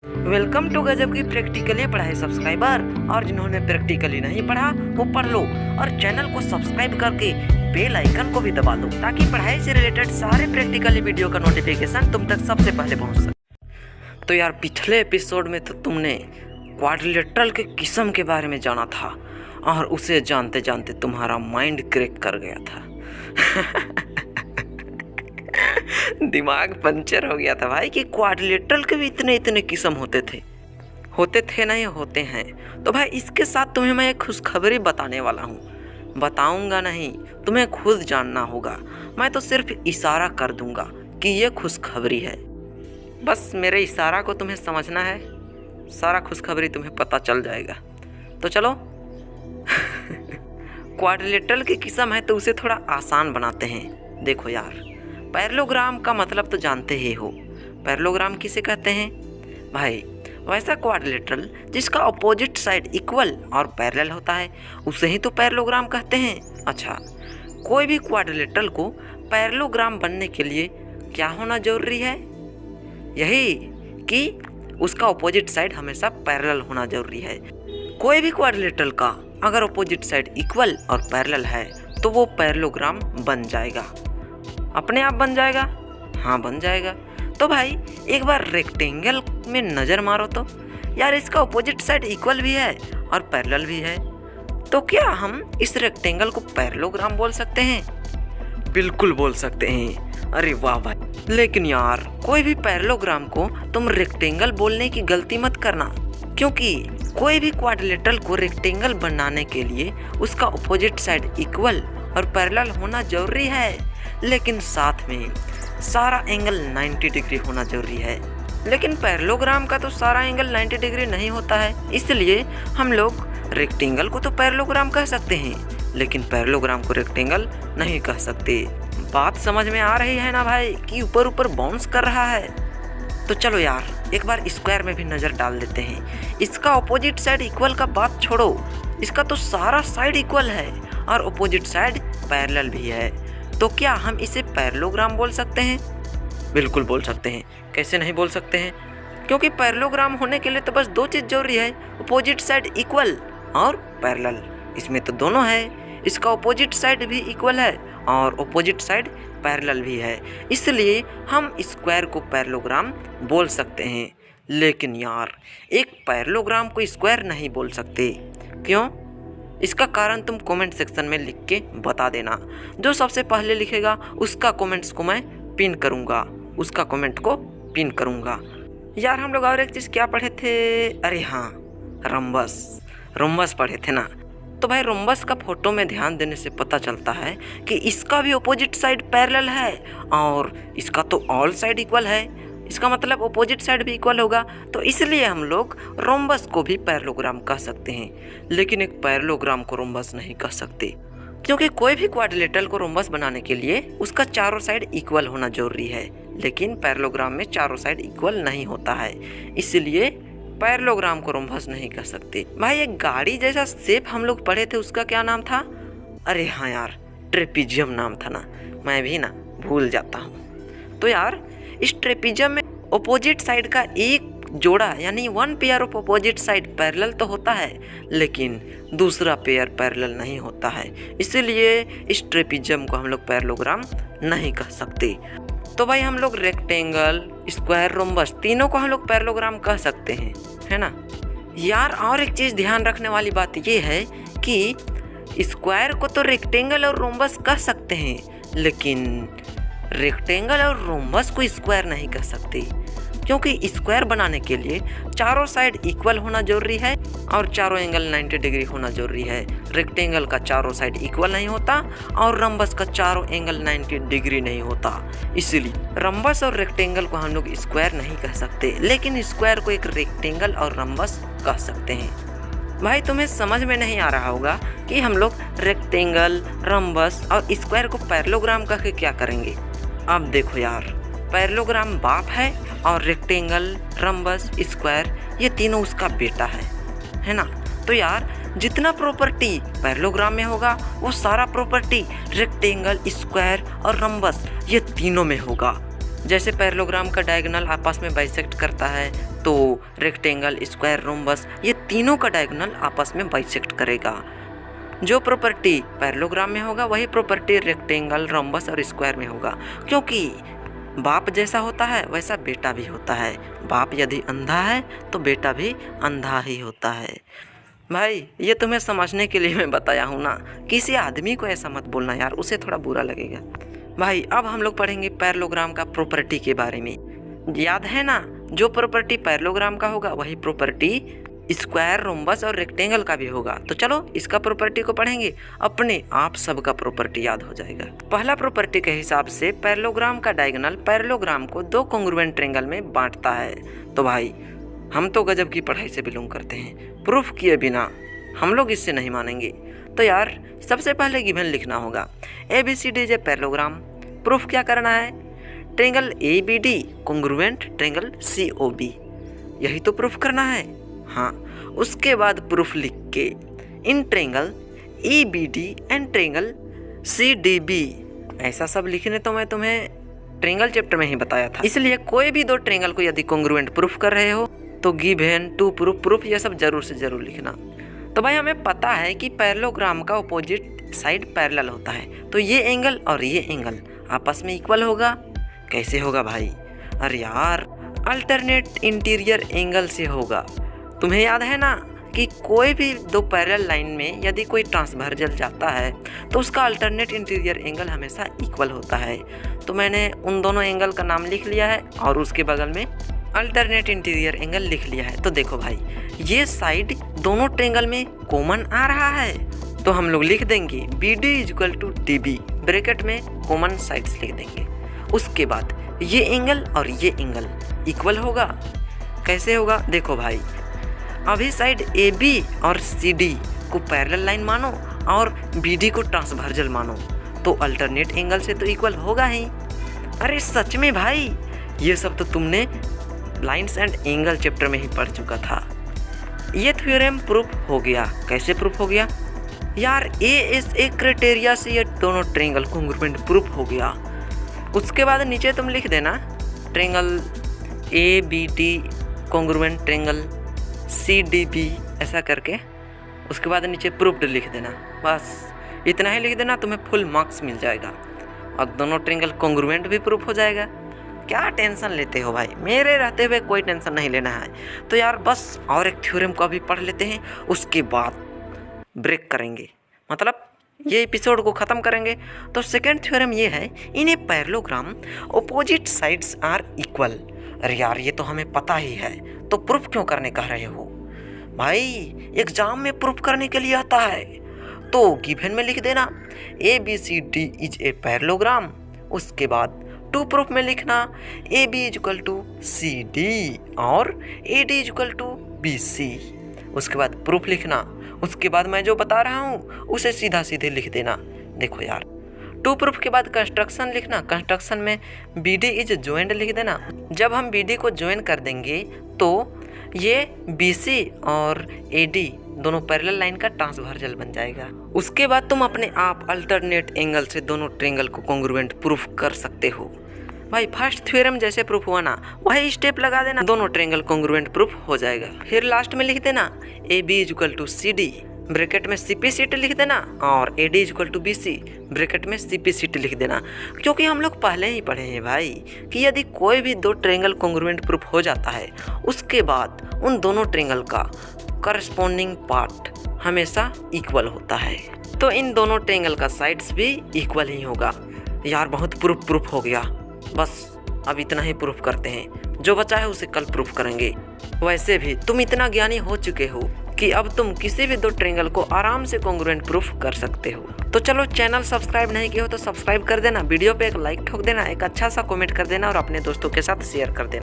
Welcome to गजब की practically पढ़ाई सब्सक्राइबर। और जिन्होंने प्रैक्टिकली नहीं पढ़ा वो पढ़ लो और चैनल को सब्सक्राइब करके बेल आइकन को भी दबा दो ताकि पढ़ाई से रिलेटेड सारे प्रैक्टिकली वीडियो का नोटिफिकेशन तुम तक सबसे पहले पहुंच सके। तो यार पिछले एपिसोड में तो तुमने क्वाड्रिलेटरल के किस्म के बारे में जाना था और उसे जानते जानते तुम्हारा माइंड क्रैक कर गया था। दिमाग पंचर हो गया था भाई कि क्वाड्रिलेटरल के भी इतने इतने किस्म होते थे नहीं होते हैं। तो भाई इसके साथ तुम्हें मैं एक खुशखबरी बताने वाला हूँ। बताऊंगा नहीं, तुम्हें खुद जानना होगा। मैं तो सिर्फ इशारा कर दूंगा कि ये खुशखबरी है। बस मेरे इशारा को तुम्हें समझना है, सारा खुशखबरी तुम्हें पता चल जाएगा। तो चलो। क्वाड्रिलेटरल की किस्म है तो उसे थोड़ा आसान बनाते हैं। देखो यार, पैरेललोग्राम का मतलब तो जानते ही हो। पैरेललोग्राम किसे कहते हैं भाई? वैसा क्वाड्रिलेटरल जिसका अपोजिट साइड इक्वल और पैरेलल होता है उसे ही तो पैरेललोग्राम कहते हैं। अच्छा, कोई भी क्वाड्रिलेटरल को पैरेललोग्राम बनने के लिए क्या होना जरूरी है? यही कि उसका अपोजिट साइड हमेशा पैरेलल होना जरूरी है। कोई भी क्वाड्रिलेटरल का अगर अपोजिट साइड इक्वल और पैरेलल है तो वो पैरेललोग्राम बन जाएगा। अपने आप बन जाएगा? हाँ, बन जाएगा। तो भाई एक बार रेक्टेंगल में नज़र मारो तो यार, इसका अपोजिट साइड इक्वल भी है और पैरेलल भी है। तो क्या हम इस रेक्टेंगल को पैरेललोग्राम बोल सकते हैं? बिल्कुल बोल सकते हैं। अरे वाह भाई। लेकिन यार कोई भी पैरेललोग्राम को तुम रेक्टेंगल बोलने की गलती मत करना, क्योंकि कोई भी क्वाड्रिलेटरल को रेक्टेंगल बनाने के लिए उसका अपोजिट साइड इक्वल और पैरेलल होना जरूरी है। लेकिन साथ में सारा एंगल 90 डिग्री होना जरूरी है। लेकिन पैरेललोग्राम का तो सारा एंगल 90 डिग्री नहीं होता है, इसलिए हम लोग रेक्टेंगल को तो पैरेललोग्राम कह सकते हैं लेकिन पैरेललोग्राम को रेक्टेंगल नहीं कह सकते। बात समझ में आ रही है ना भाई कि ऊपर ऊपर बाउंस कर रहा है? तो चलो यार एक बार स्क्वायर में भी नज़र डाल देते हैं। इसका अपोजिट साइड इक्वल का बात छोड़ो, इसका तो सारा साइड इक्वल है और अपोजिट साइड पैरेलल भी है। तो क्या हम इसे पैरेललोग्राम बोल सकते हैं? बिल्कुल बोल सकते हैं। कैसे नहीं बोल सकते हैं? क्योंकि पैरेललोग्राम होने के लिए तो बस दो चीज़ जरूरी है, अपोजिट साइड इक्वल और पैरेलल। इसमें तो दोनों है, इसका अपोजिट साइड भी इक्वल है और अपोजिट साइड पैरेलल भी है, इसलिए हम स्क्वायर को पैरेललोग्राम बोल सकते हैं। लेकिन यार एक पैरेललोग्राम को स्क्वायर नहीं बोल सकते। क्यों? इसका कारण तुम कमेंट सेक्शन में लिख के बता देना। जो सबसे पहले लिखेगा उसका कमेंट्स को मैं पिन करूँगा, उसका कमेंट को पिन करूँगा। यार हम लोग और एक चीज़ क्या पढ़े थे? अरे हाँ, रोम्बस पढ़े थे ना। तो भाई रोम्बस का फोटो में ध्यान देने से पता चलता है कि इसका भी अपोजिट साइड पैरेलल है और इसका तो ऑल साइड इक्वल है। इसका मतलब अपोजिट साइड भी इक्वल होगा, तो इसलिए हम लोग रोम्बस को भी पैरेललोग्राम कह सकते हैं। लेकिन एक पैरेललोग्राम को रोम्बस नहीं कह सकते, क्योंकि कोई भी क्वाड्रिलेटरल को रोम्बस बनाने के लिए उसका चारों साइड इक्वल होना जरूरी है। लेकिन पैरेललोग्राम में चारों साइड इक्वल नहीं होता है, इसलिए पैरेललोग्राम को रोम्बस नहीं कह सकते। भाई एक गाड़ी जैसा शेप हम लोग पढ़े थे, उसका क्या नाम था? अरे हाँ यार, ट्रेपीजियम नाम था ना, मैं भी ना भूल जाता हूँ। तो यार इस ट्रेपीजियम में अपोजिट साइड का एक जोड़ा यानी one pair of opposite side parallel तो होता है, लेकिन दूसरा पेयर पैरेलल नहीं होता है, इसलिए इस ट्रेपीजियम को हम लोग पैरेललोग्राम नहीं कह सकते। तो भाई हम लोग रेक्टेंगल, स्क्वायर, रोम्बस तीनों को हम लोग पैरेललोग्राम कह सकते हैं, है ना यार। और एक चीज़ ध्यान रखने वाली बात ये है कि स्क्वायर को तो रेक्टेंगल और रोम्बस कह सकते हैं, लेकिन रेक्टेंगल और रोम्बस को स्क्वायर नहीं कह सकते, क्योंकि स्क्वायर बनाने के लिए चारों साइड इक्वल होना जरूरी है और चारों एंगल 90 डिग्री होना जरूरी है। रेक्टेंगल का चारों साइड इक्वल नहीं होता और रोम्बस का चारों एंगल 90 डिग्री नहीं होता, इसलिए रोम्बस और रेक्टेंगल को हम लोग स्क्वायर नहीं कह सकते, लेकिन स्क्वायर को एक रेक्टेंगल और रोम्बस कह सकते हैं। भाई तुम्हें समझ में नहीं आ रहा होगा कि हम लोग रेक्टेंगल, रोम्बस और स्क्वायर को पैरेललोग्राम कह के क्या करेंगे। अब देखो यार, पैरेललोग्राम बाप है और रेक्टेंगल, रोम्बस, स्क्वायर ये तीनों उसका बेटा है ना। तो यार जितना प्रॉपर्टी पैरेललोग्राम में होगा वो सारा प्रॉपर्टी रेक्टेंगल, स्क्वायर और रोम्बस ये तीनों में होगा। जैसे पैरेललोग्राम का डायगोनल आपस में बाइसेक्ट करता है, तो रेक्टेंगल, स्क्वायर, रोम्बस ये तीनों का डायगोनल आपस में बाइसेक्ट करेगा। जो प्रॉपर्टी पैरेललोग्राम में होगा वही प्रॉपर्टी रेक्टेंगल, रोम्बस और स्क्वायर में होगा, क्योंकि बाप जैसा होता है वैसा बेटा भी होता है। बाप यदि अंधा है तो बेटा भी अंधा ही होता है। भाई ये तुम्हें समझने के लिए मैं बताया हूँ ना, किसी आदमी को ऐसा मत बोलना यार, उसे थोड़ा बुरा लगेगा। भाई अब हम लोग पढ़ेंगे पैरेललोग्राम का प्रॉपर्टी के बारे में। याद है ना, जो प्रॉपर्टी पैरेललोग्राम का होगा वही प्रॉपर्टी स्क्वायर, रोम्बस और रेक्टेंगल का भी होगा। तो चलो इसका प्रॉपर्टी को पढ़ेंगे, अपने आप सबका प्रॉपर्टी याद हो जाएगा। पहला प्रॉपर्टी के हिसाब से पैरेललोग्राम का डायगोनल पैरेललोग्राम को दो कॉन्ग्रुएंट ट्रायंगल में बांटता है। तो भाई हम तो गजब की पढ़ाई से बिलोंग करते हैं, प्रूफ किए बिना हम लोग इससे नहीं मानेंगे। तो यार सबसे पहले गिवन लिखना होगा ABCD is a parallelogram. Proof क्या करना है? Triangle ABD congruent triangle COB, यही तो प्रूफ करना है। हाँ, उसके बाद प्रूफ लिख के in triangle EBD and triangle CDB, ऐसा सब लिखने तो मैं तुम्हें ट्रायंगल चैप्टर में ही बताया था। इसलिए कोई भी दो ट्रायंगल को यदि कॉन्ग्रुएंट प्रूफ कर रहे हो तो गिवन, टू प्रूफ ये सब जरूर से जरूर लिखना। तो भाई हमें पता है कि पैरेललोग्राम का अपोजिट साइड पैरेलल होता है, तो ये एंगल और ये एंगल आपस में इक्वल होगा। कैसे होगा भाई? अरे यार अल्टरनेट इंटीरियर एंगल से होगा। तुम्हें याद है ना कि कोई भी दो पैरेलल लाइन में यदि कोई ट्रांसवर्जल जाता है तो उसका अल्टरनेट इंटीरियर एंगल हमेशा इक्वल होता है। तो मैंने उन दोनों एंगल का नाम लिख लिया है और उसके बगल में अल्टरनेट इंटीरियर एंगल लिख लिया है। तो देखो भाई ये साइड दोनों ट्रायंगल में कॉमन आ रहा है, तो हम लोग लिख देंगे BD equal to DB, bracket में कॉमन साइड्स लिख देंगे। उसके बाद ये एंगल और ये एंगल इक्वल होगा। कैसे होगा? देखो भाई अभी साइड AB और CD को पैरेलल लाइन मानो और BD को ट्रांसवर्जल मानो, तो अल्टरनेट एंगल से तो इक्वल होगा ही। अरे सच में भाई, ये सब तो तुमने लाइन्स एंड एंगल चैप्टर में ही पढ़ चुका था। ये थ्योरम प्रूफ हो गया। कैसे प्रूफ हो गया यार? A क्राइटेरिया से ये दोनों ट्रायंगल कॉन्ग्रुएंट प्रूफ हो गया। उसके बाद नीचे तुम लिख देना triangle ABD congruent triangle CDB, ऐसा करके उसके बाद नीचे प्रूफ्ड लिख देना। बस इतना ही लिख देना, तुम्हें फुल मार्क्स मिल जाएगा और दोनों ट्रायंगल कॉन्ग्रुएंट भी प्रूफ हो जाएगा। क्या टेंशन लेते हो भाई? मेरे रहते हुए कोई टेंशन नहीं लेना है। तो यार बस और एक थ्योरम को अभी पढ़ लेते हैं, उसके बाद ब्रेक करेंगे, मतलब ये एपिसोड को ख़त्म करेंगे। तो सेकेंड थ्योरम ये है, in a parallelogram opposite sides are equal. अरे यार ये तो हमें पता ही है, तो प्रूफ क्यों करने कह रहे हो? भाई एग्जाम में प्रूफ करने के लिए आता है। तो गिवन में लिख देना ABCD इज ए पैरेललोग्राम। उसके बाद टू प्रूफ में लिखना AB इक्वल टू CD और AD इक्वल टू BC। उसके बाद प्रूफ लिखना, उसके बाद मैं जो बता रहा हूँ उसे सीधा सीधे लिख देना। देखो यार टू प्रूफ के बाद कंस्ट्रक्शन लिखना, कंस्ट्रक्शन में BD इज ज्वाइंट लिख देना। जब हम BD को ज्वाइन कर देंगे तो ये BC और AD दोनों पैरेलल लाइन का ट्रांसवर्जल बन जाएगा। उसके बाद तुम अपने आप अल्टरनेट एंगल से दोनों ट्रायंगल को कॉन्ग्रुएंट प्रूफ कर सकते हो। भाई फर्स्ट थ्योरम जैसे प्रूफ हुआ ना वही स्टेप लगा देना, दोनों ट्रायंगल कॉन्ग्रुएंट प्रूफ हो जाएगा। फिर लास्ट में लिख देना AB equal to CD, bracket में CPCT लिख देना और AD equal to BC, bracket में CPCT लिख देना। क्योंकि हम लोग पहले ही पढ़े हैं भाई कि यदि कोई भी दो ट्रायंगल कॉन्ग्रुएंट प्रूफ हो जाता है उसके बाद उन दोनों ट्रायंगल का करस्पॉन्डिंग पार्ट हमेशा इक्वल होता है। तो इन दोनों ट्रायंगल का साइड्स भी इक्वल ही होगा। यार बहुत प्रूफ हो गया, बस अब इतना ही प्रूफ करते हैं, जो बचा है उसे कल प्रूफ करेंगे। वैसे भी तुम इतना ज्ञानी हो चुके हो कि अब तुम किसी भी दो ट्रायंगल को आराम से कॉन्ग्रुएंट प्रूफ कर सकते हो। तो चलो चैनल सब्सक्राइब नहीं किया हो तो सब्सक्राइब कर देना, वीडियो पे एक लाइक ठोक देना, एक अच्छा सा कमेंट कर देना और अपने दोस्तों के साथ शेयर कर देना।